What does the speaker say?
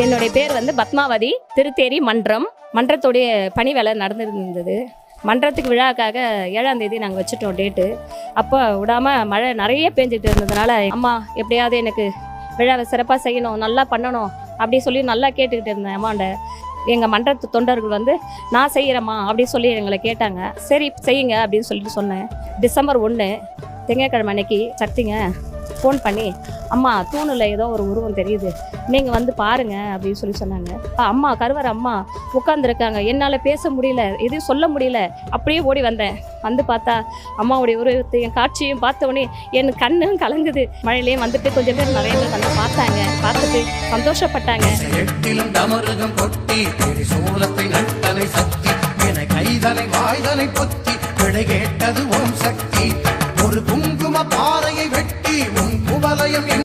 என்னுடைய பேர் வந்து பத்மாவதி. திருத்தேரி மன்றத்துடைய பணி வேலை நடந்துருந்தது. மன்றத்துக்கு விழாக்காக 7ஆம் தேதி நாங்கள் வச்சுட்டோம் டேட்டு. அப்போ விடாமல் மழை நிறைய பேஞ்சிட்டு இருந்ததுனால, அம்மா எப்படியாவது எனக்கு விழாவை சிறப்பாக செய்யணும், நல்லா பண்ணணும் அப்படி சொல்லி நல்லா கேட்டுக்கிட்டு இருந்தேன் அம்மாண்ட. எங்கள் மன்றத்து தொண்டர்கள் வந்து நான் செய்கிறேம்மா அப்படின்னு சொல்லி எங்களை கேட்டாங்க. சரி செய்யுங்க அப்படின்னு சொல்லிட்டு சொன்னேன். டிசம்பர் 1 திங்கட்கிழமை அன்னைக்கு சக்திங்க ஃபோன் பண்ணி, அம்மா தூணில் ஏதோ ஒரு உருவம் தெரியுது, நீங்கள் வந்து பாருங்க அப்படின்னு சொல்லி சொன்னாங்க. அம்மா கருவறை அம்மா உட்காந்துருக்காங்க. என்னால் பேச முடியல, எதுவும் சொல்ல முடியல. அப்படியே ஓடி வந்தேன். வந்து பார்த்தா அம்மாவுடைய உருவத்தையும் காட்சியும் பார்த்தோன்னே என் கண்ணும் கலங்குது. மழையிலேயே வந்துட்டு கொஞ்சம் பேர் நிறைய பேர் வந்து பார்த்தாங்க. பார்த்துட்டு சந்தோஷப்பட்டாங்க. ஒரு குங்கும பாறையை வெட்டி உன் குவலயம்